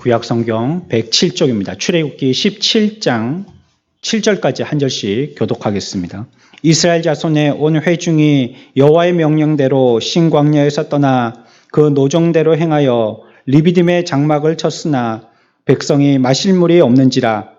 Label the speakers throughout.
Speaker 1: 구약성경 107쪽입니다. 출애굽기 17장 7절까지 한 절씩 교독하겠습니다. 이스라엘 자손의 온 회중이 여호와의 명령대로 신광야에서 떠나 그 노정대로 행하여 리비딤의 장막을 쳤으나 백성이 마실 물이 없는지라.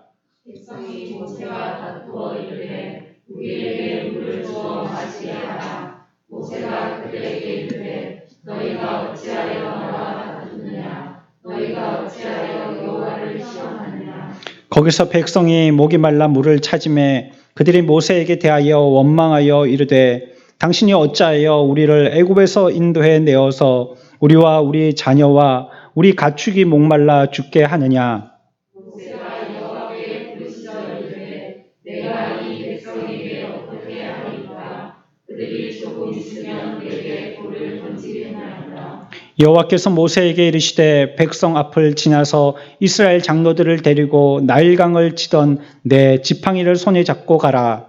Speaker 2: 백성이 모세와 다투어 이르되 우리에게 물을 주어 마시게 하라. 모세가 그들에게 이르되 너희가 어찌하여 나와 다투느냐. 너희가 어찌하여 여호와를 시험하느냐.
Speaker 1: 거기서 백성이 목이 말라 물을 찾음에 그들이 모세에게 대하여 원망하여 이르되 당신이 어찌하여 우리를 애굽에서 인도해 내어서 우리와 우리 자녀와 우리 가축이 목말라 죽게 하느냐.
Speaker 2: 모세가 여호와께 부르짖어 이르되 내가 이 백성에게 어떻게 하리까. 그들이 조금 있으면 내게 돌을 던지겠나이다.
Speaker 1: 여호와께서 모세에게 이르시되 백성 앞을 지나서 이스라엘 장로들을 데리고 나일강을 치던 내 지팡이를 손에 잡고 가라.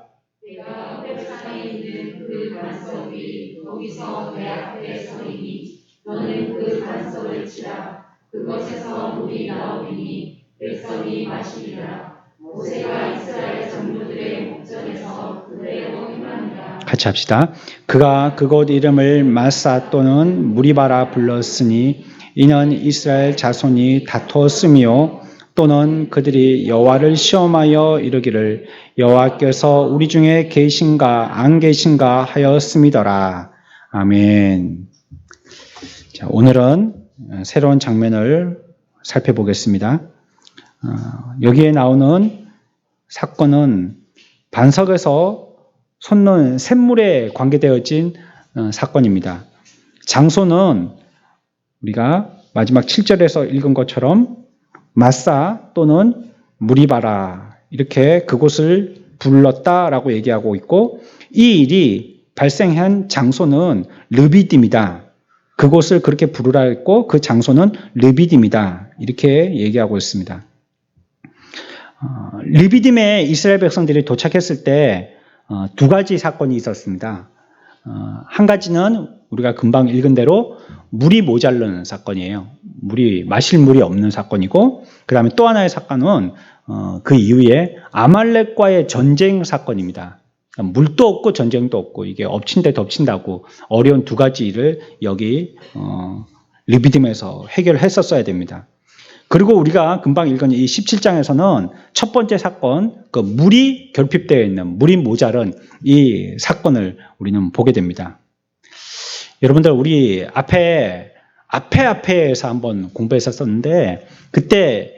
Speaker 2: 내가 백산에 있는 그 반석이 거기서 내 앞에 서리니 너는 그 반석을 치라. 그것에서 물이 나오리니 백성이 마시리라. 모세가 이스라엘 장로들의 목전에서 그대로 행하니라.
Speaker 1: 같이 합시다. 그가 그곳 이름을 마사 또는 무리바라 불렀으니 이는 이스라엘 자손이 다투었으며 또는 그들이 여호와를 시험하여 이르기를 여호와께서 우리 중에 계신가 안 계신가 하였음이더라. 아멘. 자, 오늘은 새로운 장면을 살펴보겠습니다. 여기에 나오는 사건은 반석에서 솟는 샘물에 관계되어진 사건입니다. 장소는 우리가 마지막 7절에서 읽은 것처럼 마사 또는 무리바라 이렇게 그곳을 불렀다라고 얘기하고 있고 이 일이 발생한 장소는 르비딤이다. 그곳을 그렇게 부르라 했고 그 장소는 르비딤이다. 이렇게 얘기하고 있습니다. 르비딤에 이스라엘 백성들이 도착했을 때 두 가지 사건이 있었습니다. 한 가지는 우리가 금방 읽은 대로 물이 모자르는 사건이에요. 마실 물이 없는 사건이고, 그 다음에 또 하나의 사건은 그 이후에 아말렉과의 전쟁 사건입니다. 물도 없고 전쟁도 없고 이게 엎친 데 덮친다고 어려운 두 가지 일을 여기 르비딤에서 해결했었어야 됩니다. 그리고 우리가 금방 읽은 이 17장에서는 첫 번째 사건, 그 물이 결핍되어 있는, 물이 모자른 이 사건을 우리는 보게 됩니다. 여러분들, 우리 앞에에서 한번 공부했었는데, 그때,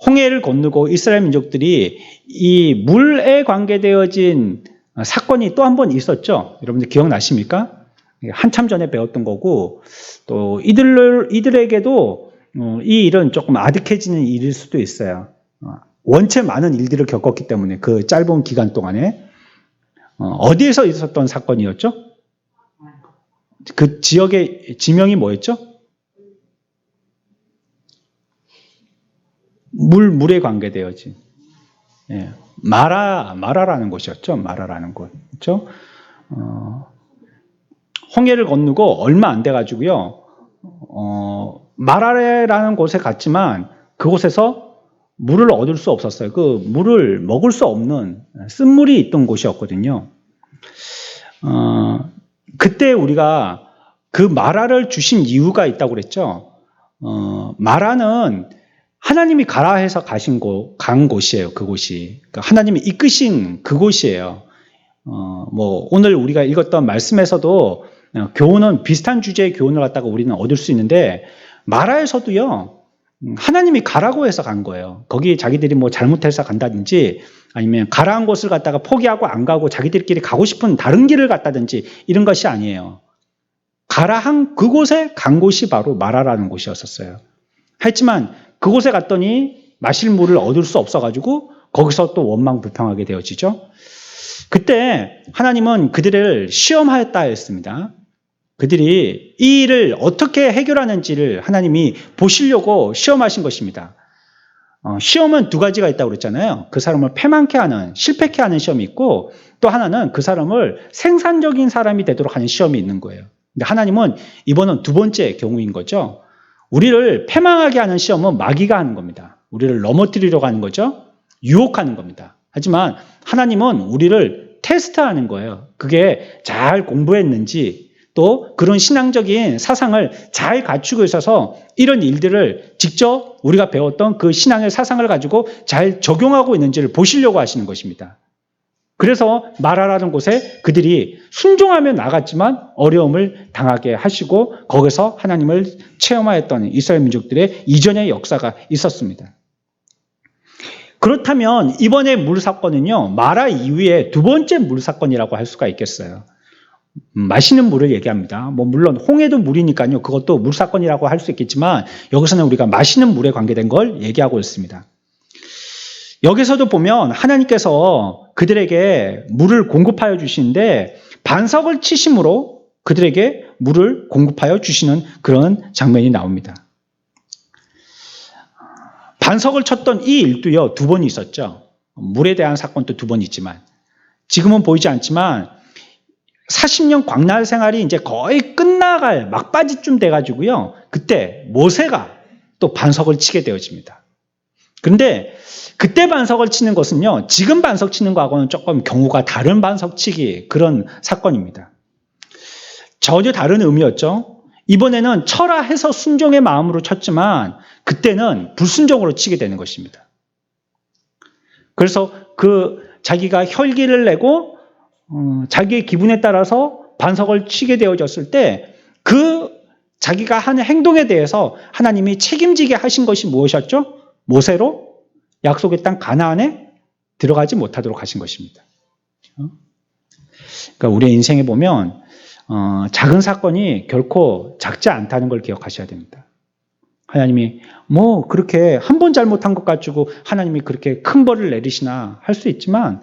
Speaker 1: 홍해를 건너고 이스라엘 민족들이 이 물에 관계되어진 사건이 또 한 번 있었죠? 여러분들 기억나십니까? 한참 전에 배웠던 거고, 또 이들에게도 이 일은 조금 아득해지는 일일 수도 있어요. 원체 많은 일들을 겪었기 때문에 그 짧은 기간 동안에 어디에서 있었던 사건이었죠? 그 지역의 지명이 뭐였죠? 물에 관계되어진 마라라는 곳이었죠. 마라라는 곳, 그렇죠? 홍해를 건너고 얼마 안 돼가지고요. 마라라는 곳에 갔지만 그곳에서 물을 얻을 수 없었어요. 그 물을 먹을 수 없는 쓴물이 있던 곳이었거든요. 그때 우리가 그 마라를 주신 이유가 있다고 그랬죠. 마라는 하나님이 가라 해서 간 곳이에요. 그곳이. 그러니까 하나님이 이끄신 그곳이에요. 오늘 우리가 읽었던 말씀에서도 교훈은 비슷한 주제의 교훈을 갖다가 우리는 얻을 수 있는데 마라에서도요, 하나님이 가라고 해서 간 거예요. 거기 자기들이 잘못해서 간다든지 아니면 가라한 곳을 갖다가 포기하고 안 가고 자기들끼리 가고 싶은 다른 길을 갔다든지 이런 것이 아니에요. 가라한 그곳에 간 곳이 바로 마라라는 곳이었었어요. 하지만 그곳에 갔더니 마실 물을 얻을 수 없어가지고 거기서 또 원망불평하게 되어지죠. 그때 하나님은 그들을 시험하였다 했습니다. 그들이 이 일을 어떻게 해결하는지를 하나님이 보시려고 시험하신 것입니다. 시험은 두 가지가 있다고 그랬잖아요. 그 사람을 패망케 하는, 실패케 하는 시험이 있고 또 하나는 그 사람을 생산적인 사람이 되도록 하는 시험이 있는 거예요. 근데 하나님은 이번은 두 번째 경우인 거죠. 우리를 패망하게 하는 시험은 마귀가 하는 겁니다. 우리를 넘어뜨리려고 하는 거죠. 유혹하는 겁니다. 하지만 하나님은 우리를 테스트하는 거예요. 그게 잘 공부했는지 또 그런 신앙적인 사상을 잘 갖추고 있어서 이런 일들을 직접 우리가 배웠던 그 신앙의 사상을 가지고 잘 적용하고 있는지를 보시려고 하시는 것입니다. 그래서 마라라는 곳에 그들이 순종하며 나갔지만 어려움을 당하게 하시고 거기서 하나님을 체험하였던 이스라엘 민족들의 이전의 역사가 있었습니다. 그렇다면 이번에 물 사건은요, 마라 이후에 두 번째 물 사건이라고 할 수가 있겠어요. 마시는 물을 얘기합니다. 물론 홍해도 물이니까요, 그것도 물 사건이라고 할 수 있겠지만 여기서는 우리가 마시는 물에 관계된 걸 얘기하고 있습니다. 여기서도 보면 하나님께서 그들에게 물을 공급하여 주시는데 반석을 치심으로 그들에게 물을 공급하여 주시는 그런 장면이 나옵니다. 반석을 쳤던 이 일도요, 두 번 있었죠. 물에 대한 사건도 두 번 있지만 지금은 보이지 않지만 40년 광야 생활이 이제 거의 끝나갈 막바지쯤 돼가지고요, 그때 모세가 또 반석을 치게 되어집니다. 그런데 그때 반석을 치는 것은요, 지금 반석 치는 거하고는 조금 경우가 다른 반석 치기 그런 사건입니다. 전혀 다른 의미였죠. 이번에는 쳐라 해서 순종의 마음으로 쳤지만 그때는 불순종으로 치게 되는 것입니다. 그래서 자기가 혈기를 내고 자기의 기분에 따라서 반석을 치게 되어졌을 때 자기가 하는 행동에 대해서 하나님이 책임지게 하신 것이 무엇이었죠? 모세로 약속의 땅 가나안에 들어가지 못하도록 하신 것입니다. 그러니까 우리의 인생에 보면 작은 사건이 결코 작지 않다는 걸 기억하셔야 됩니다. 하나님이 그렇게 한 번 잘못한 것 가지고 하나님이 그렇게 큰 벌을 내리시나 할 수 있지만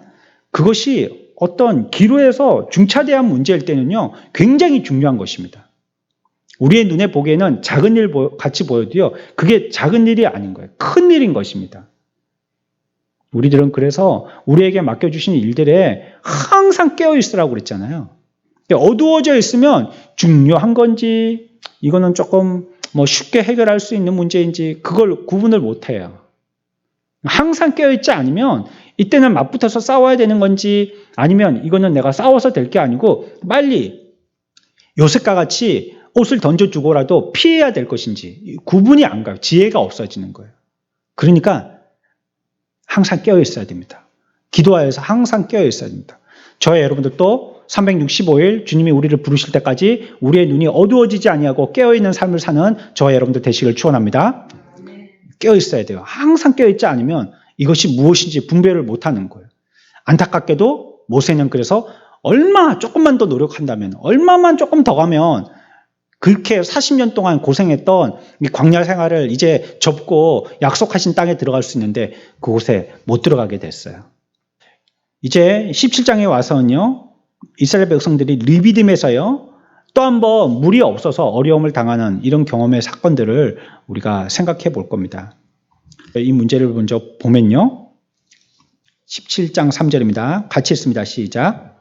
Speaker 1: 그것이 어떤 기로에서 중차대한 문제일 때는요, 굉장히 중요한 것입니다. 우리의 눈에 보기에는 작은 일 같이 보여도요, 그게 작은 일이 아닌 거예요. 큰 일인 것입니다. 우리들은 그래서 우리에게 맡겨주신 일들에 항상 깨어있으라고 그랬잖아요. 어두워져 있으면 중요한 건지 이거는 조금 쉽게 해결할 수 있는 문제인지 그걸 구분을 못해요. 항상 깨어있지 않으면 이때는 맞붙어서 싸워야 되는 건지 아니면 이거는 내가 싸워서 될 게 아니고 빨리 요셉과 같이 옷을 던져주고라도 피해야 될 것인지 구분이 안 가요. 지혜가 없어지는 거예요. 그러니까 항상 깨어있어야 됩니다. 기도하여서 항상 깨어있어야 됩니다. 저희 여러분들도 365일 주님이 우리를 부르실 때까지 우리의 눈이 어두워지지 아니하고 깨어있는 삶을 사는 저희 여러분들 되시길 축원합니다. 깨어있어야 돼요. 항상 깨어있지 않으면 이것이 무엇인지 분별을 못하는 거예요. 안타깝게도 모세는 그래서 조금만 더 노력한다면, 얼마만 조금 더 가면 그렇게 40년 동안 고생했던 이 광야 생활을 이제 접고 약속하신 땅에 들어갈 수 있는데 그곳에 못 들어가게 됐어요. 이제 17장에 와서는요, 이스라엘 백성들이 르비딤에서요, 또 한 번 물이 없어서 어려움을 당하는 이런 경험의 사건들을 우리가 생각해 볼 겁니다. 이 문제를 먼저 보면요, 17장 3절입니다. 같이 읽습니다. 시작.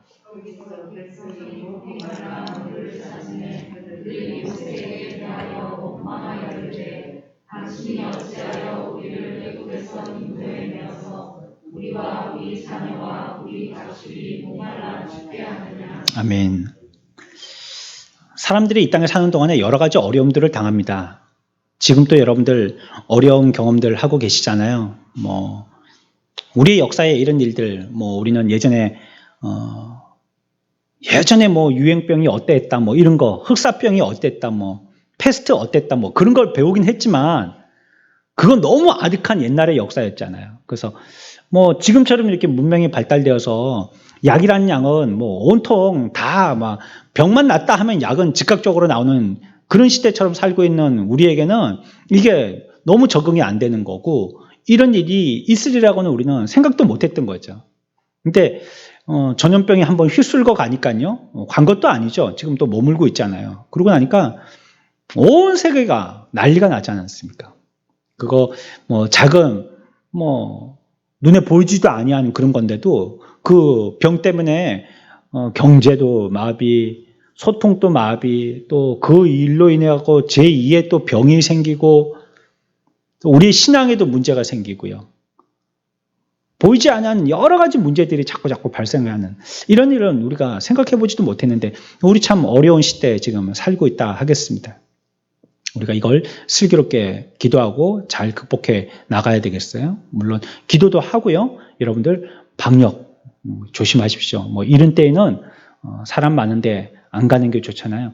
Speaker 1: 아멘. 사람들이 이 땅에 사는 동안에 여러 가지 어려움들을 당합니다. 지금도 여러분들 어려운 경험들 하고 계시잖아요. 우리의 역사에 이런 일들, 우리는 예전에 유행병이 어땠다, 이런 거, 흑사병이 어땠다, 패스트 어땠다, 그런 걸 배우긴 했지만, 그건 너무 아득한 옛날의 역사였잖아요. 그래서 지금처럼 이렇게 문명이 발달되어서 약이라는 양은 온통 다 병만 낫다 하면 약은 즉각적으로 나오는 그런 시대처럼 살고 있는 우리에게는 이게 너무 적응이 안 되는 거고, 이런 일이 있으리라고는 우리는 생각도 못 했던 거죠. 근데 전염병이 한번 휩쓸고 가니까요, 간 것도 아니죠. 지금 또 머물고 있잖아요. 그러고 나니까 온 세계가 난리가 나지 않았습니까? 그거 작은 눈에 보이지도 아니하는 그런 건데도 그 병 때문에 경제도 마비, 소통도 마비, 또 그 일로 인해 갖고 제2의 또 병이 생기고, 또 우리의 신앙에도 문제가 생기고요. 보이지 않는 여러 가지 문제들이 자꾸 발생하는 이런 일은 우리가 생각해 보지도 못했는데 우리 참 어려운 시대에 지금 살고 있다 하겠습니다. 우리가 이걸 슬기롭게 기도하고 잘 극복해 나가야 되겠어요. 물론 기도도 하고요. 여러분들 방역 조심하십시오. 뭐 이런 때에는 사람 많은데 안 가는 게 좋잖아요.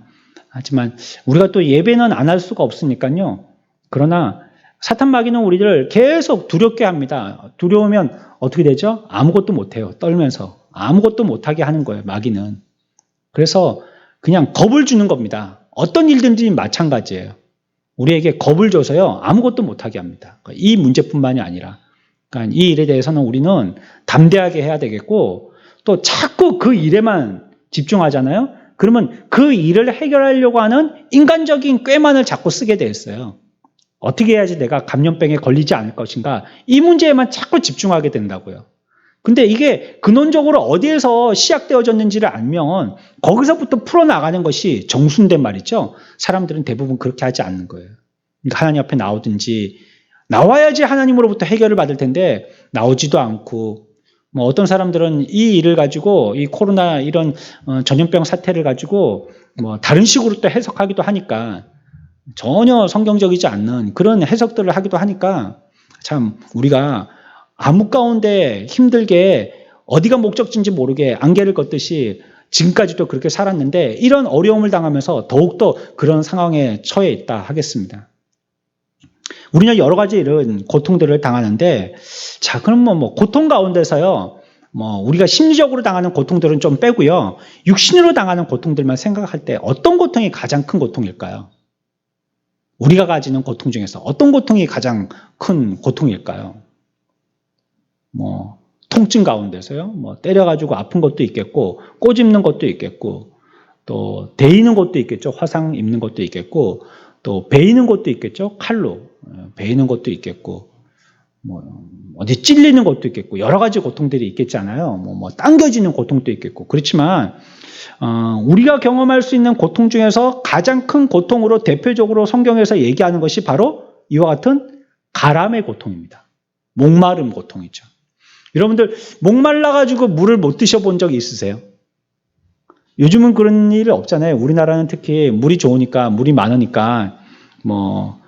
Speaker 1: 하지만 우리가 또 예배는 안 할 수가 없으니까요. 그러나 사탄 마귀는 우리를 계속 두렵게 합니다. 두려우면 어떻게 되죠? 아무것도 못해요. 떨면서. 아무것도 못하게 하는 거예요. 마귀는. 그래서 그냥 겁을 주는 겁니다. 어떤 일든지 마찬가지예요. 우리에게 겁을 줘서요. 아무것도 못하게 합니다. 이 문제뿐만이 아니라. 그러니까 이 일에 대해서는 우리는 담대하게 해야 되겠고 또 자꾸 그 일에만 집중하잖아요. 그러면 그 일을 해결하려고 하는 인간적인 꾀만을 자꾸 쓰게 돼 있어요. 어떻게 해야지 내가 감염병에 걸리지 않을 것인가? 이 문제에만 자꾸 집중하게 된다고요. 근데 이게 근원적으로 어디에서 시작되어졌는지를 알면 거기서부터 풀어나가는 것이 정수인데 말이죠. 사람들은 대부분 그렇게 하지 않는 거예요. 그러니까 하나님 앞에 나오든지 나와야지 하나님으로부터 해결을 받을 텐데 나오지도 않고 뭐 어떤 사람들은 이 일을 가지고 이 코로나 이런 전염병 사태를 가지고 뭐 다른 식으로 또 해석하기도 하니까 전혀 성경적이지 않는 그런 해석들을 하기도 하니까 참 우리가 암흑 가운데 힘들게 어디가 목적지인지 모르게 안개를 걷듯이 지금까지도 그렇게 살았는데 이런 어려움을 당하면서 더욱더 그런 상황에 처해 있다 하겠습니다. 우리는 여러 가지 이런 고통들을 당하는데 자 그럼 뭐 고통 가운데서요 뭐 우리가 심리적으로 당하는 고통들은 좀 빼고요 육신으로 당하는 고통들만 생각할 때 어떤 고통이 가장 큰 고통일까요? 우리가 가지는 고통 중에서 어떤 고통이 가장 큰 고통일까요? 뭐 통증 가운데서요. 뭐 때려가지고 아픈 것도 있겠고 꼬집는 것도 있겠고 또 데이는 것도 있겠죠. 화상 입는 것도 있겠고 또 베이는 것도 있겠죠. 칼로 베이는 것도 있겠고 뭐 어디 찔리는 것도 있겠고 여러 가지 고통들이 있겠잖아요. 뭐 당겨지는 고통도 있겠고 그렇지만 우리가 경험할 수 있는 고통 중에서 가장 큰 고통으로 대표적으로 성경에서 얘기하는 것이 바로 이와 같은 가람의 고통입니다. 목마름 고통이죠. 여러분들 목말라가지고 물을 못 드셔본 적 있으세요? 요즘은 그런 일 없잖아요. 우리나라는 특히 물이 좋으니까 물이 많으니까 뭐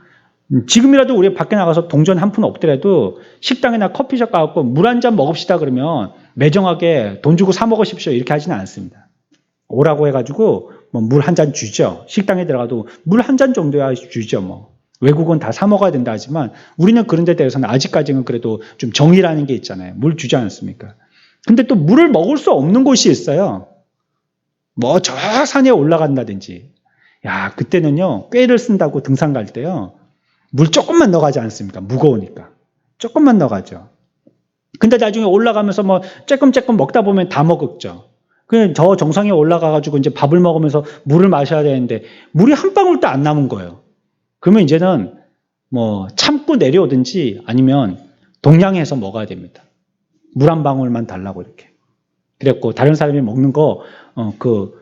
Speaker 1: 지금이라도 우리 밖에 나가서 동전 한 푼 없더라도 식당이나 커피숍 가서 물 한 잔 먹읍시다 그러면 매정하게 돈 주고 사 먹으십시오 이렇게 하지는 않습니다. 오라고 해가지고 뭐 물 한 잔 주죠. 식당에 들어가도 물 한 잔 정도야 주죠. 뭐 외국은 다 사 먹어야 된다 하지만 우리는 그런 데 대해서는 아직까지는 그래도 좀 정의라는 게 있잖아요. 물 주지 않습니까? 근데 또 물을 먹을 수 없는 곳이 있어요. 뭐 저 산에 올라간다든지 야 그때는요 꾀를 쓴다고 등산 갈 때요 물 조금만 넣어가지 않습니까? 무거우니까 조금만 넣어가죠. 근데 나중에 올라가면서 뭐 쬐끔쬐끔 먹다 보면 다 먹었죠. 그냥 저 정상에 올라가가지고 이제 밥을 먹으면서 물을 마셔야 되는데 물이 한 방울도 안 남은 거예요. 그러면 이제는 뭐 참고 내려오든지 아니면 동양해서 먹어야 됩니다. 물 한 방울만 달라고 이렇게. 그랬고 다른 사람이 먹는 거 그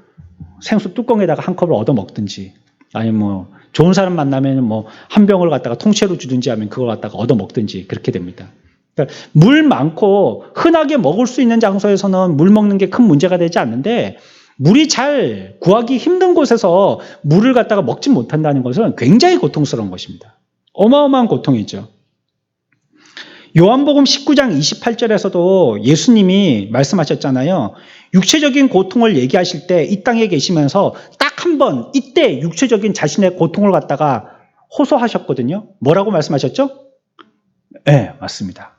Speaker 1: 생수 뚜껑에다가 한 컵을 얻어 먹든지 아니면 뭐 좋은 사람 만나면 뭐 한 병을 갖다가 통째로 주든지 하면 그걸 갖다가 얻어 먹든지 그렇게 됩니다. 그러니까 물 많고 흔하게 먹을 수 있는 장소에서는 물 먹는 게 큰 문제가 되지 않는데 물이 잘 구하기 힘든 곳에서 물을 갖다가 먹지 못한다는 것은 굉장히 고통스러운 것입니다. 어마어마한 고통이죠. 요한복음 19장 28절에서도 예수님이 말씀하셨잖아요. 육체적인 고통을 얘기하실 때 이 땅에 계시면서 딱 한 번 이때 육체적인 자신의 고통을 갖다가 호소하셨거든요. 뭐라고 말씀하셨죠? 네, 맞습니다.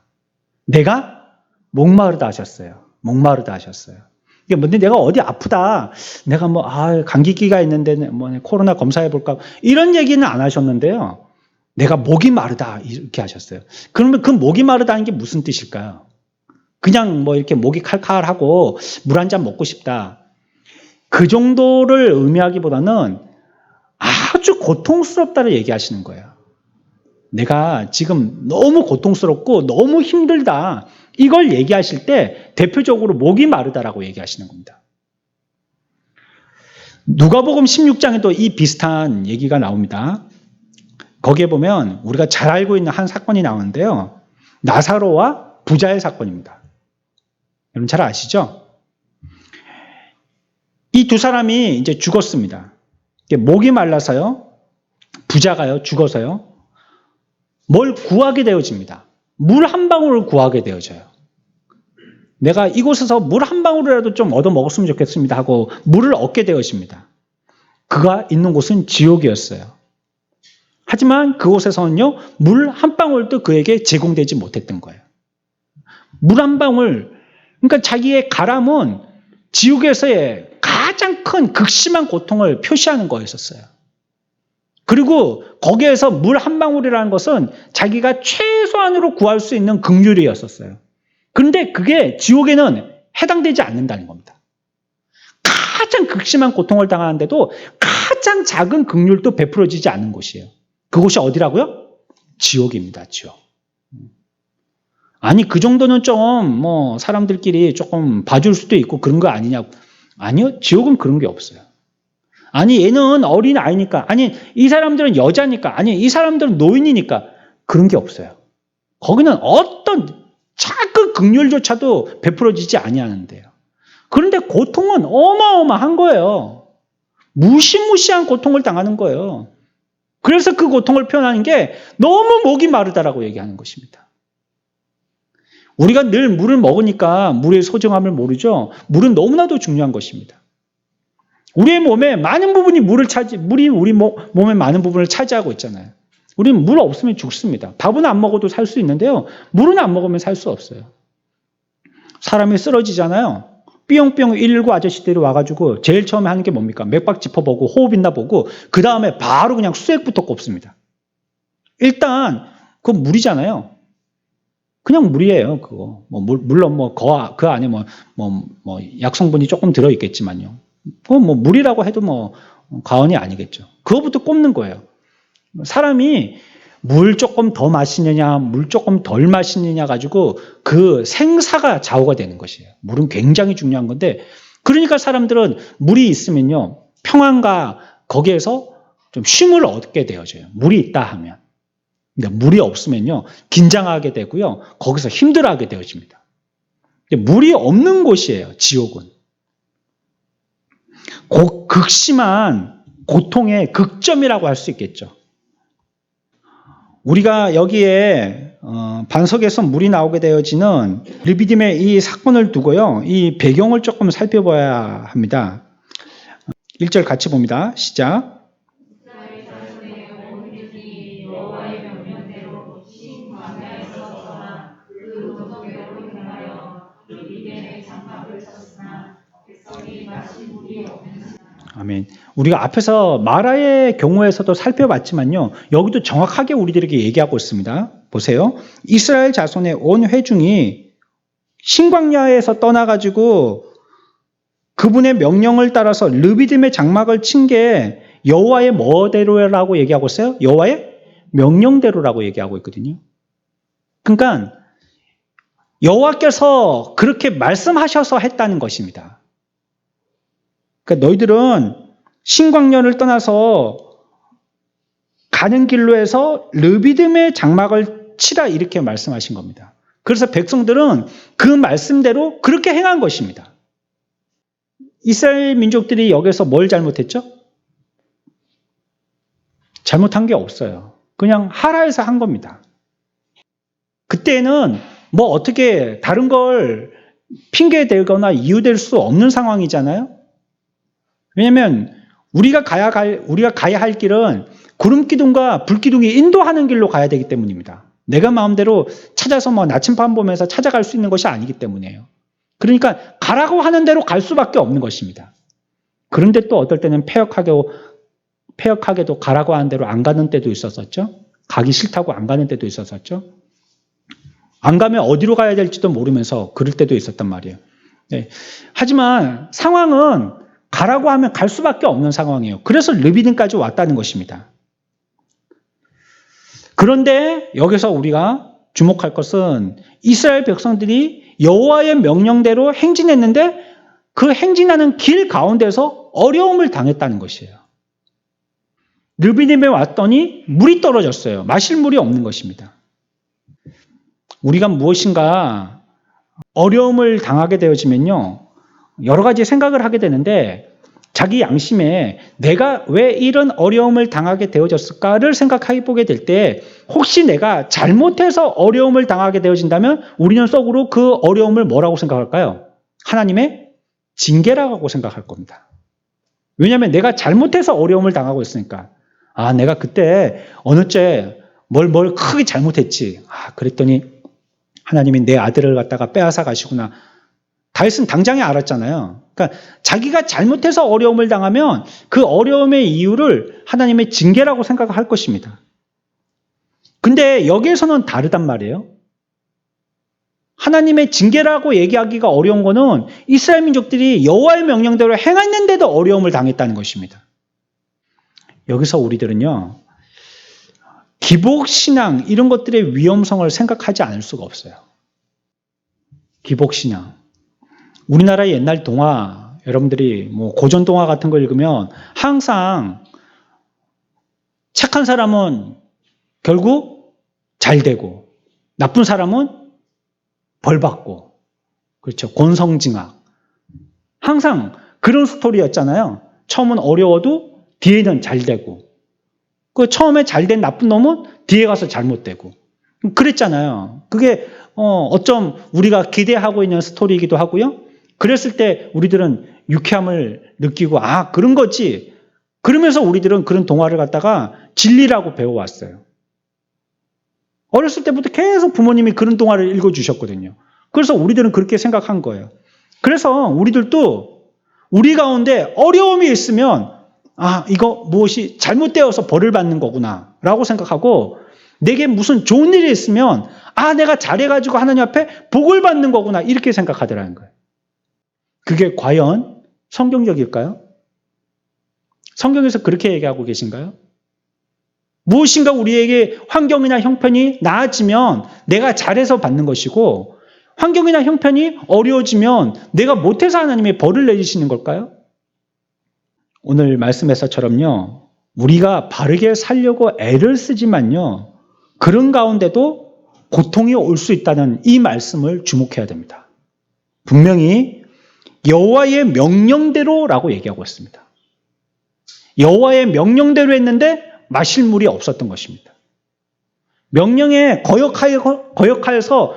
Speaker 1: 내가 목마르다 하셨어요. 목마르다 하셨어요. 이게 뭔데 내가 어디 아프다. 내가 뭐 감기기가 있는데 뭐 코로나 검사해 볼까. 이런 얘기는 안 하셨는데요. 내가 목이 마르다 이렇게 하셨어요. 그러면 그 목이 마르다는 게 무슨 뜻일까요? 그냥 뭐 이렇게 목이 칼칼하고 물 한 잔 먹고 싶다. 그 정도를 의미하기보다는 아주 고통스럽다를 얘기하시는 거예요. 내가 지금 너무 고통스럽고 너무 힘들다. 이걸 얘기하실 때 대표적으로 목이 마르다라고 얘기하시는 겁니다. 누가복음 16장에도 이 비슷한 얘기가 나옵니다. 거기에 보면 우리가 잘 알고 있는 한 사건이 나오는데요. 나사로와 부자의 사건입니다. 여러분 잘 아시죠? 이 두 사람이 이제 죽었습니다. 목이 말라서요. 부자가요. 죽어서요. 뭘 구하게 되어집니다. 물 한 방울을 구하게 되어져요. 내가 이곳에서 물 한 방울이라도 좀 얻어 먹었으면 좋겠습니다 하고 물을 얻게 되어집니다. 그가 있는 곳은 지옥이었어요. 하지만 그곳에서는요, 물 한 방울도 그에게 제공되지 못했던 거예요. 물 한 방울, 그러니까 자기의 가람은 지옥에서의 가장 큰 극심한 고통을 표시하는 거였었어요. 그리고 거기에서 물 한 방울이라는 것은 자기가 최소한으로 구할 수 있는 긍휼이었었어요. 그런데 그게 지옥에는 해당되지 않는다는 겁니다. 가장 극심한 고통을 당하는데도 가장 작은 긍휼도 베풀어지지 않는 곳이에요. 그곳이 어디라고요? 지옥입니다. 지옥. 아니 그 정도는 좀 사람들끼리 조금 봐줄 수도 있고 그런 거 아니냐고. 아니요. 지옥은 그런 게 없어요. 아니 얘는 어린 아이니까, 아니 이 사람들은 여자니까, 아니 이 사람들은 노인이니까 그런 게 없어요. 거기는 어떤 작은 긍휼조차도 베풀어지지 아니하는데요. 그런데 고통은 어마어마한 거예요. 무시무시한 고통을 당하는 거예요. 그래서 그 고통을 표현하는 게 너무 목이 마르다라고 얘기하는 것입니다. 우리가 늘 물을 먹으니까 물의 소중함을 모르죠. 물은 너무나도 중요한 것입니다. 우리의 몸에 많은 부분이 물이 우리 몸의 많은 부분을 차지하고 있잖아요. 우리는 물 없으면 죽습니다. 밥은 안 먹어도 살 수 있는데요. 물은 안 먹으면 살 수 없어요. 사람이 쓰러지잖아요. 삐용삐용 119 아저씨들이 와가지고 제일 처음에 하는 게 뭡니까? 맥박 짚어보고 호흡 있나 보고 그 다음에 바로 그냥 수액부터 꼽습니다. 일단 그건 물이잖아요. 그냥 물이에요. 그거 물론 그 안에 약성분이 조금 들어있겠지만요. 물이라고 해도 과언이 아니겠죠. 그거부터 꼽는 거예요. 사람이 물 조금 더 마시느냐, 물 조금 덜 마시느냐 가지고 그 생사가 좌우가 되는 것이에요. 물은 굉장히 중요한 건데, 그러니까 사람들은 물이 있으면요, 평안과 거기에서 좀 쉼을 얻게 되어져요. 물이 있다 하면. 그러니까 물이 없으면요, 긴장하게 되고요, 거기서 힘들어하게 되어집니다. 물이 없는 곳이에요, 지옥은. 극심한 고통의 극점이라고 할 수 있겠죠. 우리가 여기에 반석에서 물이 나오게 되어지는 르비딤의 이 사건을 두고요, 이 배경을 조금 살펴봐야 합니다. 1절 같이 봅니다. 시작. 아멘. 우리가 앞에서 마라의 경우에서도 살펴봤지만요, 여기도 정확하게 우리들에게 얘기하고 있습니다. 보세요. 이스라엘 자손의 온 회중이 신광야에서 떠나가지고 그분의 명령을 따라서 르비딤의 장막을 친 게 여호와의 뭐대로라고 얘기하고 있어요? 여호와의 명령대로라고 얘기하고 있거든요. 그러니까 여호와께서 그렇게 말씀하셔서 했다는 것입니다. 그러니까 너희들은 신광야를 떠나서 가는 길로 해서 르비딤의 장막을 치라 이렇게 말씀하신 겁니다. 그래서 백성들은 그 말씀대로 그렇게 행한 것입니다. 이스라엘 민족들이 여기서 뭘 잘못했죠? 잘못한 게 없어요. 그냥 하라 해서 한 겁니다. 그때는 어떻게 다른 걸 핑계대거나 이유될 수 없는 상황이잖아요. 왜냐하면 우리가 가야 할 길은 구름기둥과 불기둥이 인도하는 길로 가야 되기 때문입니다. 내가 마음대로 찾아서 나침반 보면서 찾아갈 수 있는 것이 아니기 때문이에요. 그러니까 가라고 하는 대로 갈 수밖에 없는 것입니다. 그런데 또 어떨 때는 패역하게도 가라고 하는 대로 안 가는 때도 있었었죠. 가기 싫다고 안 가는 때도 있었었죠. 안 가면 어디로 가야 될지도 모르면서 그럴 때도 있었단 말이에요. 네. 하지만 상황은 가라고 하면 갈 수밖에 없는 상황이에요. 그래서 르비딤까지 왔다는 것입니다. 그런데 여기서 우리가 주목할 것은 이스라엘 백성들이 여호와의 명령대로 행진했는데 그 행진하는 길 가운데서 어려움을 당했다는 것이에요. 르비딤에 왔더니 물이 떨어졌어요. 마실 물이 없는 것입니다. 우리가 무엇인가 어려움을 당하게 되어지면요, 여러 가지 생각을 하게 되는데 자기 양심에 내가 왜 이런 어려움을 당하게 되어졌을까를 생각해 보게 될 때 혹시 내가 잘못해서 어려움을 당하게 되어진다면 우리는 속으로 그 어려움을 뭐라고 생각할까요? 하나님의 징계라고 생각할 겁니다. 왜냐하면 내가 잘못해서 어려움을 당하고 있으니까. 아, 내가 그때 어느 때 뭘 크게 잘못했지. 아, 그랬더니 하나님이 내 아들을 갖다가 빼앗아 가시구나. 다윗은 당장에 알았잖아요. 그러니까 자기가 잘못해서 어려움을 당하면 그 어려움의 이유를 하나님의 징계라고 생각할 것입니다. 근데 여기에서는 다르단 말이에요. 하나님의 징계라고 얘기하기가 어려운 거는 이스라엘 민족들이 여호와의 명령대로 행했는데도 어려움을 당했다는 것입니다. 여기서 우리들은요, 기복신앙 이런 것들의 위험성을 생각하지 않을 수가 없어요. 기복신앙. 우리나라의 옛날 동화, 여러분들이 뭐 고전 동화 같은 거 읽으면 항상 착한 사람은 결국 잘 되고 나쁜 사람은 벌 받고, 그렇죠. 권성징악. 항상 그런 스토리였잖아요. 처음은 어려워도 뒤에는 잘 되고, 그 처음에 잘 된 나쁜 놈은 뒤에 가서 잘못되고, 그랬잖아요. 그게 어쩜 우리가 기대하고 있는 스토리이기도 하고요. 그랬을 때 우리들은 유쾌함을 느끼고, 아, 그런 거지. 그러면서 우리들은 그런 동화를 갖다가 진리라고 배워왔어요. 어렸을 때부터 계속 부모님이 그런 동화를 읽어주셨거든요. 그래서 우리들은 그렇게 생각한 거예요. 그래서 우리들도 우리 가운데 어려움이 있으면, 아, 이거 무엇이 잘못되어서 벌을 받는 거구나 라고 생각하고, 내게 무슨 좋은 일이 있으면, 아, 내가 잘해가지고 하나님 앞에 복을 받는 거구나 이렇게 생각하더라는 거예요. 그게 과연 성경적일까요? 성경에서 그렇게 얘기하고 계신가요? 무엇인가 우리에게 환경이나 형편이 나아지면 내가 잘해서 받는 것이고, 환경이나 형편이 어려워지면 내가 못해서 하나님의 벌을 내리시는 걸까요? 오늘 말씀에서처럼요, 우리가 바르게 살려고 애를 쓰지만요, 그런 가운데도 고통이 올 수 있다는 이 말씀을 주목해야 됩니다. 분명히 여호와의 명령대로라고 얘기하고 있습니다. 여호와의 명령대로 했는데 마실 물이 없었던 것입니다. 명령에 거역하여서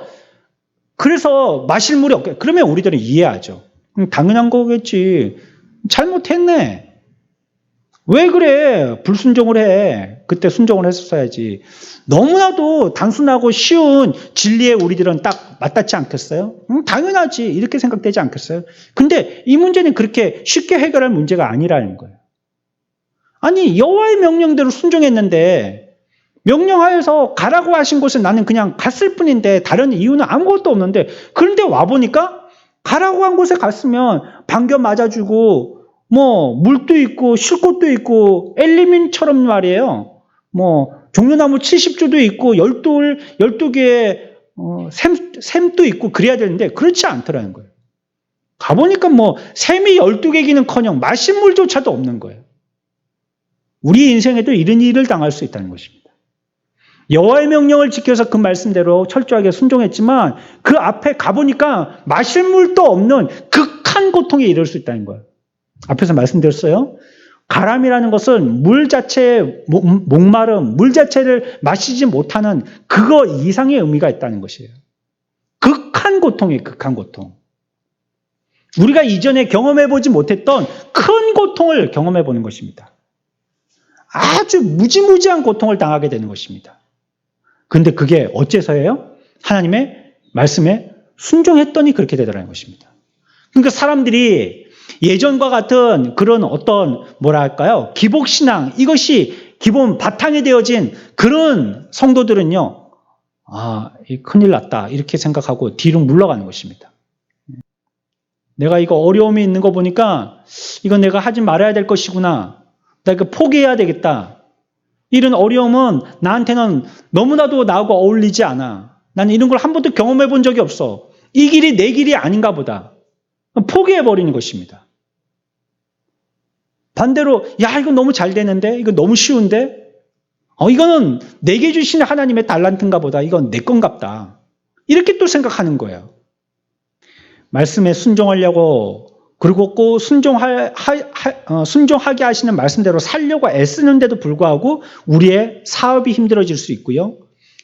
Speaker 1: 그래서 마실 물이 없게, 그러면 우리들은 이해하죠. 당연한 거겠지. 잘못했네. 왜 그래? 불순종을 해. 그때 순종을 했었어야지. 너무나도 단순하고 쉬운 진리에 우리들은 딱 맞닿지 않겠어요? 당연하지. 이렇게 생각되지 않겠어요? 근데 이 문제는 그렇게 쉽게 해결할 문제가 아니라는 거예요. 아니, 여호와의 명령대로 순종했는데 명령하여서 가라고 하신 곳에 나는 그냥 갔을 뿐인데 다른 이유는 아무것도 없는데, 그런데 와보니까 가라고 한 곳에 갔으면 반겨 맞아주고 뭐 물도 있고 쉴 곳도 있고 엘리민처럼 말이에요. 뭐 종려나무 70주도 있고 12개의 샘도 있고 그래야 되는데 그렇지 않더라는 거예요. 가보니까 뭐 샘이 12개기는커녕 마실 물조차도 없는 거예요. 우리 인생에도 이런 일을 당할 수 있다는 것입니다. 여호와의 명령을 지켜서 그 말씀대로 철저하게 순종했지만 그 앞에 가보니까 마실 물도 없는 극한 고통에 이를 수 있다는 거예요. 앞에서 말씀드렸어요. 가람이라는 것은 물 자체에 목마름, 물 자체를 마시지 못하는 그거 이상의 의미가 있다는 것이에요. 극한 고통이에요. 극한 고통. 우리가 이전에 경험해보지 못했던 큰 고통을 경험해보는 것입니다. 아주 무지무지한 고통을 당하게 되는 것입니다. 그런데 그게 어째서예요? 하나님의 말씀에 순종했더니 그렇게 되더라는 것입니다. 그러니까 사람들이 예전과 같은 그런 어떤 뭐랄까요? 기복신앙, 이것이 기본 바탕이 되어진 그런 성도들은요, 아, 큰일 났다 이렇게 생각하고 뒤로 물러가는 것입니다. 내가 이거 어려움이 있는 거 보니까 이건 내가 하지 말아야 될 것이구나. 나 이거 포기해야 되겠다. 이런 어려움은 나한테는 너무나도 나하고 어울리지 않아. 나는 이런 걸 한 번도 경험해 본 적이 없어. 이 길이 내 길이 아닌가 보다. 포기해버리는 것입니다. 반대로 야 이거 너무 잘 되는데 이거 너무 쉬운데 이거는 내게 주신 하나님의 달란트인가 보다. 이건 내 건갑다. 이렇게 또 생각하는 거예요. 말씀에 순종하려고 그리고 꼭 순종하게 하시는 말씀대로 살려고 애쓰는데도 불구하고 우리의 사업이 힘들어질 수 있고요.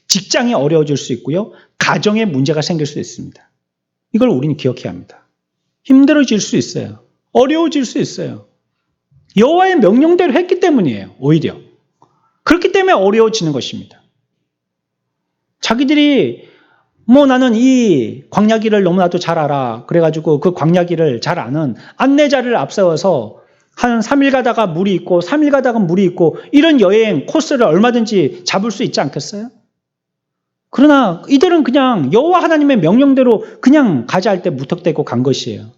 Speaker 1: 직장이 어려워질 수 있고요. 가정에 문제가 생길 수 있습니다. 이걸 우리는 기억해야 합니다. 힘들어질 수 있어요. 어려워질 수 있어요. 여호와의 명령대로 했기 때문이에요. 오히려. 그렇기 때문에 어려워지는 것입니다. 자기들이 나는 이 광야길을 너무나도 잘 알아. 그래가지고 그 광야길을 잘 아는 안내자를 앞세워서 한 3일 가다가 물이 있고 3일 가다가 물이 있고 이런 여행 코스를 얼마든지 잡을 수 있지 않겠어요? 그러나 이들은 그냥 여호와 하나님의 명령대로 그냥 가자 할 때 무턱대고 간 것이에요.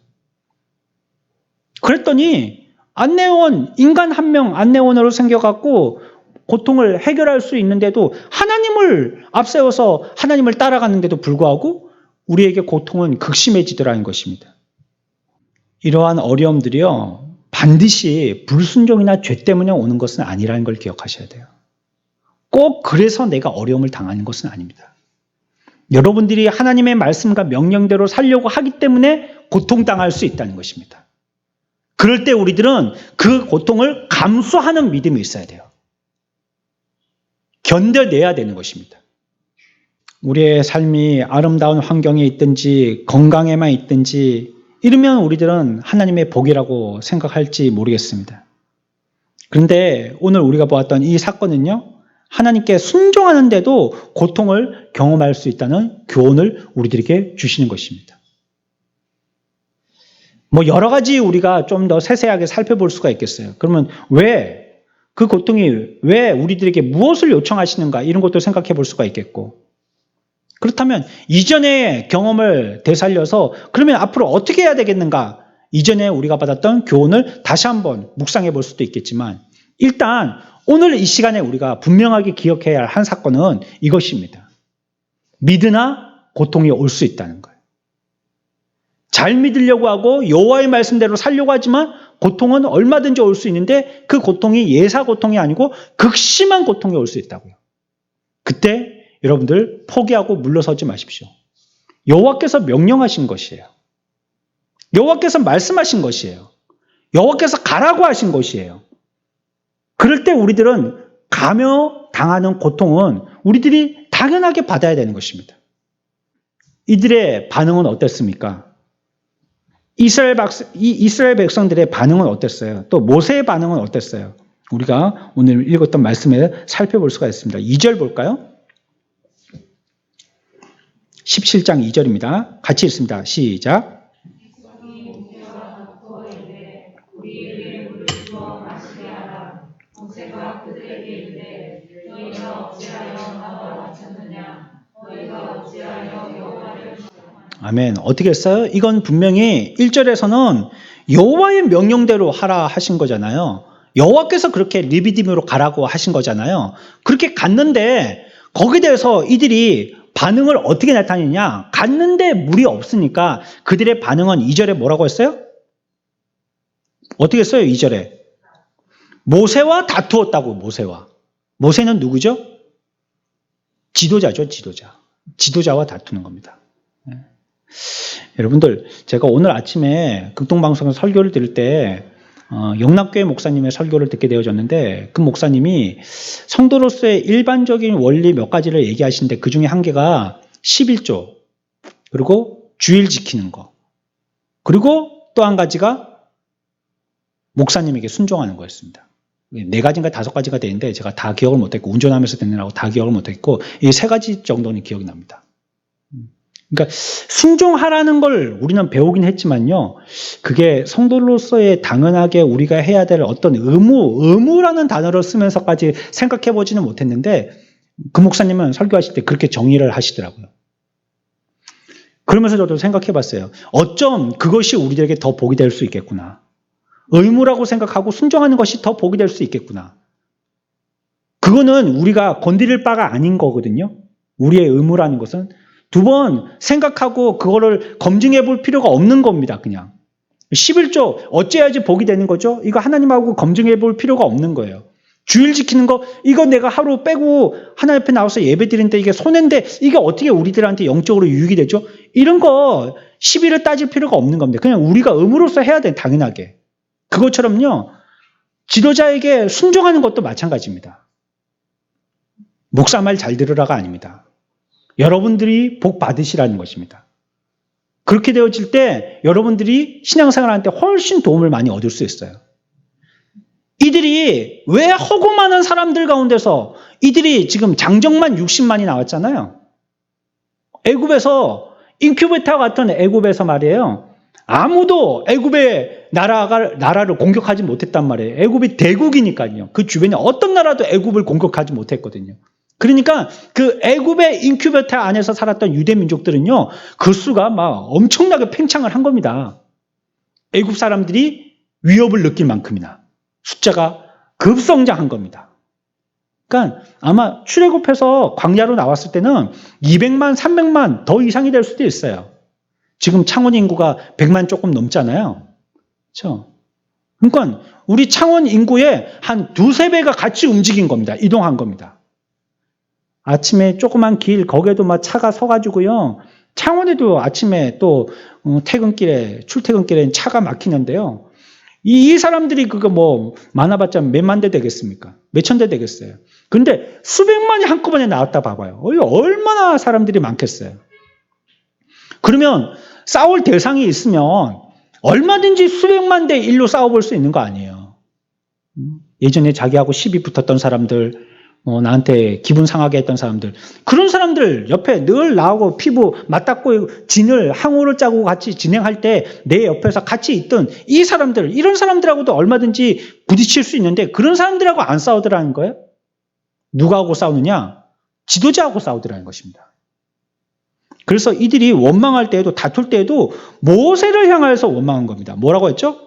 Speaker 1: 그랬더니 안내원, 인간 한 명 안내원으로 생겨갖고 고통을 해결할 수 있는데도 하나님을 앞세워서 하나님을 따라가는데도 불구하고 우리에게 고통은 극심해지더라는 것입니다. 이러한 어려움들이요, 반드시 불순종이나 죄 때문에 오는 것은 아니라는 걸 기억하셔야 돼요. 꼭 그래서 내가 어려움을 당하는 것은 아닙니다. 여러분들이 하나님의 말씀과 명령대로 살려고 하기 때문에 고통당할 수 있다는 것입니다. 그럴 때 우리들은 그 고통을 감수하는 믿음이 있어야 돼요. 견뎌내야 되는 것입니다. 우리의 삶이 아름다운 환경에 있든지 건강에만 있든지 이러면 우리들은 하나님의 복이라고 생각할지 모르겠습니다. 그런데 오늘 우리가 보았던 이 사건은요, 하나님께 순종하는데도 고통을 경험할 수 있다는 교훈을 우리들에게 주시는 것입니다. 여러 가지 우리가 좀 더 세세하게 살펴볼 수가 있겠어요. 그러면 그 고통이 왜 우리들에게 무엇을 요청하시는가 이런 것도 생각해 볼 수가 있겠고, 그렇다면 이전의 경험을 되살려서 그러면 앞으로 어떻게 해야 되겠는가, 이전에 우리가 받았던 교훈을 다시 한번 묵상해 볼 수도 있겠지만, 일단 오늘 이 시간에 우리가 분명하게 기억해야 할 한 사건은 이것입니다. 믿으나 고통이 올 수 있다는 거예요. 잘 믿으려고 하고 여호와의 말씀대로 살려고 하지만 고통은 얼마든지 올 수 있는데 그 고통이 예사 고통이 아니고 극심한 고통이 올 수 있다고요. 그때 여러분들 포기하고 물러서지 마십시오. 여호와께서 명령하신 것이에요. 여호와께서 말씀하신 것이에요. 여호와께서 가라고 하신 것이에요. 그럴 때 우리들은 가며 당하는 고통은 우리들이 당연하게 받아야 되는 것입니다. 이들의 반응은 어땠습니까? 이스라엘 백성들의 반응은 어땠어요? 또 모세의 반응은 어땠어요? 우리가 오늘 읽었던 말씀에 살펴볼 수가 있습니다. 2절 볼까요? 17장 2절입니다. 같이 읽습니다. 시작. 아멘. 어떻게 했어요? 이건 분명히 1절에서는 여호와의 명령대로 하라 하신 거잖아요. 여호와께서 그렇게 리비딤으로 가라고 하신 거잖아요. 그렇게 갔는데 거기에 대해서 이들이 반응을 어떻게 나타내냐? 갔는데 물이 없으니까 그들의 반응은 2절에 뭐라고 했어요? 어떻게 했어요? 2절에 모세와 다투었다고. 모세는 누구죠? 지도자죠. 지도자와 다투는 겁니다. 여러분들, 제가 오늘 아침에 극동방송에서 설교를 들을 때 영락교회 목사님의 설교를 듣게 되어졌는데, 그 목사님이 성도로서의 일반적인 원리 몇 가지를 얘기하시는데 그 중에 한 개가 11조, 그리고 주일 지키는 거, 그리고 또 한 가지가 목사님에게 순종하는 거였습니다. 4가지인가 5가지가 되는데 제가 다 기억을 못했고, 운전하면서 듣느라고 다 기억을 못했고, 이 3가지 정도는 기억이 납니다. 그러니까 순종하라는 걸 우리는 배우긴 했지만요, 그게 성도로서의 당연하게 우리가 해야 될 어떤 의무라는 단어를 쓰면서까지 생각해 보지는 못했는데, 그 목사님은 설교하실 때 그렇게 정의를 하시더라고요. 그러면서 저도 생각해 봤어요. 어쩜 그것이 우리들에게 더 복이 될 수 있겠구나. 의무라고 생각하고 순종하는 것이 더 복이 될 수 있겠구나. 그거는 우리가 건드릴 바가 아닌 거거든요. 우리의 의무라는 것은 두 번 생각하고 그거를 검증해 볼 필요가 없는 겁니다. 그냥 11조 어째야지 복이 되는 거죠? 이거 하나님하고 검증해 볼 필요가 없는 거예요. 주일 지키는 거 이거 내가 하루 빼고 하나님 앞에 나와서 예배 드리는데 이게 손해인데 이게 어떻게 우리들한테 영적으로 유익이 되죠? 이런 거 시비를 따질 필요가 없는 겁니다. 그냥 우리가 의무로서 해야 돼, 당연하게. 그것처럼요. 지도자에게 순종하는 것도 마찬가지입니다. 목사 말 잘 들으라가 아닙니다. 여러분들이 복 받으시라는 것입니다. 그렇게 되어질 때 여러분들이 신앙생활하는데 훨씬 도움을 많이 얻을 수 있어요. 이들이 왜 허구 많은 사람들 가운데서 이들이 지금 장정만 60만이 나왔잖아요. 애굽에서 인큐베타 같은 애굽에서 말이에요. 아무도 애굽의 나라를 공격하지 못했단 말이에요. 애굽이 대국이니까요. 그 주변에 어떤 나라도 애굽을 공격하지 못했거든요. 그러니까 그 애굽의 인큐베타 안에서 살았던 유대 민족들은요. 그 수가 막 엄청나게 팽창을 한 겁니다. 애굽 사람들이 위협을 느낄 만큼이나 숫자가 급성장한 겁니다. 그러니까 아마 출애굽해서 광야로 나왔을 때는 200만, 300만 더 이상이 될 수도 있어요. 지금 창원 인구가 100만 조금 넘잖아요. 그렇죠? 그러니까 우리 창원 인구의 한 두세 배가 같이 움직인 겁니다. 이동한 겁니다. 아침에 조그만 길 거기에도 막 차가 서가지고요. 창원에도 아침에 또 출퇴근길에 차가 막히는데요. 이 사람들이 그거 뭐 많아봤자 몇만 대 되겠습니까? 몇천 대 되겠어요. 근데 수백만이 한꺼번에 나왔다 봐봐요. 얼마나 사람들이 많겠어요. 그러면 싸울 대상이 있으면 얼마든지 수백만 대 1로 싸워볼 수 있는 거 아니에요. 예전에 자기하고 시비 붙었던 사람들, 나한테 기분 상하게 했던 사람들, 그런 사람들 옆에 늘 나하고 피부 맞닿고 진을 항우를 짜고 같이 진행할 때 내 옆에서 같이 있던 이 사람들, 이런 사람들하고도 얼마든지 부딪힐 수 있는데 그런 사람들하고 안 싸우더라는 거예요. 누구하고 싸우느냐? 지도자하고 싸우더라는 것입니다. 그래서 이들이 원망할 때에도 다툴 때에도 모세를 향하여서 원망한 겁니다. 뭐라고 했죠?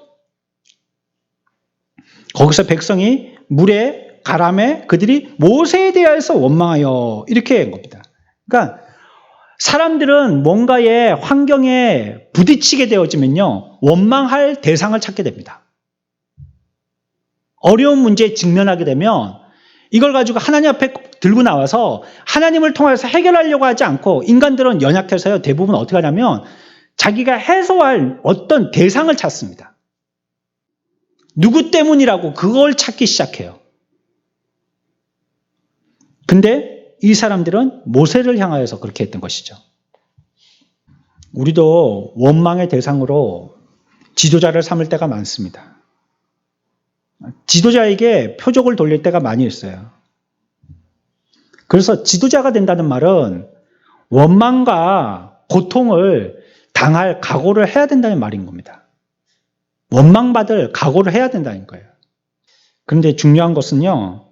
Speaker 1: 거기서 백성이 물에 가람에 그들이 모세에 대하여서 원망하여 이렇게 한 겁니다. 그러니까 사람들은 뭔가의 환경에 부딪히게 되어지면요 원망할 대상을 찾게 됩니다. 어려운 문제에 직면하게 되면 이걸 가지고 하나님 앞에 들고 나와서 하나님을 통해서 해결하려고 하지 않고 인간들은 연약해서요 대부분 어떻게 하냐면 자기가 해소할 어떤 대상을 찾습니다. 누구 때문이라고 그걸 찾기 시작해요. 근데 이 사람들은 모세를 향하여서 그렇게 했던 것이죠. 우리도 원망의 대상으로 지도자를 삼을 때가 많습니다. 지도자에게 표적을 돌릴 때가 많이 있어요. 그래서 지도자가 된다는 말은 원망과 고통을 당할 각오를 해야 된다는 말인 겁니다. 원망받을 각오를 해야 된다는 거예요. 그런데 중요한 것은요,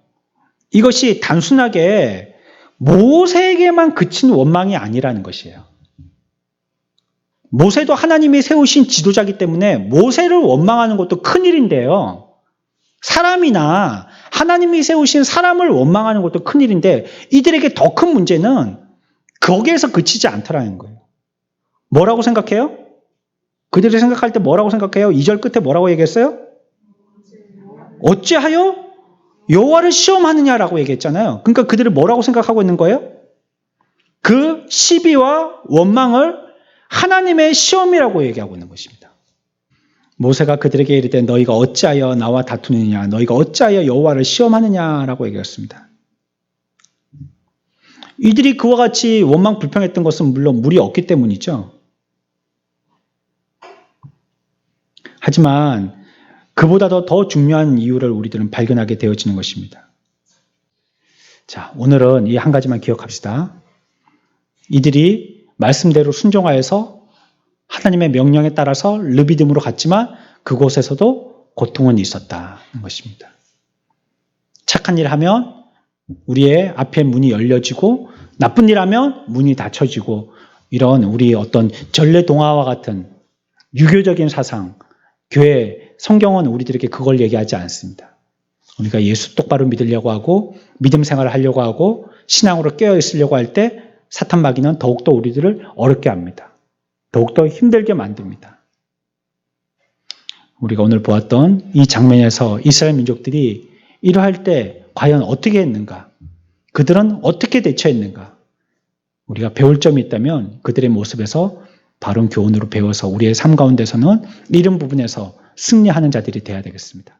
Speaker 1: 이것이 단순하게 모세에게만 그친 원망이 아니라는 것이에요. 모세도 하나님이 세우신 지도자이기 때문에 모세를 원망하는 것도 큰일인데요. 사람이나 하나님이 세우신 사람을 원망하는 것도 큰일인데 이들에게 더 큰 문제는 거기에서 그치지 않더라는 거예요. 뭐라고 생각해요? 그들이 생각할 때 뭐라고 생각해요? 2절 끝에 뭐라고 얘기했어요? 어찌하여 여호와를 시험하느냐라고 얘기했잖아요. 그러니까 그들이 뭐라고 생각하고 있는 거예요? 그 시비와 원망을 하나님의 시험이라고 얘기하고 있는 것입니다. 모세가 그들에게 이르되 너희가 어찌하여 나와 다투느냐 너희가 어찌하여 여호와를 시험하느냐라고 얘기했습니다. 이들이 그와 같이 원망 불평했던 것은 물론 물이 없기 때문이죠. 하지만 그보다도 더 중요한 이유를 우리들은 발견하게 되어지는 것입니다. 자, 오늘은 이 한 가지만 기억합시다. 이들이 말씀대로 순종하여서 하나님의 명령에 따라서 르비딤으로 갔지만 그곳에서도 고통은 있었다는 것입니다. 착한 일 하면 우리의 앞에 문이 열려지고 나쁜 일 하면 문이 닫혀지고 이런 우리 어떤 전래동화와 같은 유교적인 사상, 교회, 성경은 우리들에게 그걸 얘기하지 않습니다. 우리가 예수 똑바로 믿으려고 하고 믿음 생활을 하려고 하고 신앙으로 깨어 있으려고 할 때 사탄 마귀는 더욱더 우리들을 어렵게 합니다. 더욱더 힘들게 만듭니다. 우리가 오늘 보았던 이 장면에서 이스라엘 민족들이 이러할 때 과연 어떻게 했는가? 그들은 어떻게 대처했는가? 우리가 배울 점이 있다면 그들의 모습에서 바른 교훈으로 배워서 우리의 삶 가운데서는 이런 부분에서 승리하는 자들이 되어야 되겠습니다.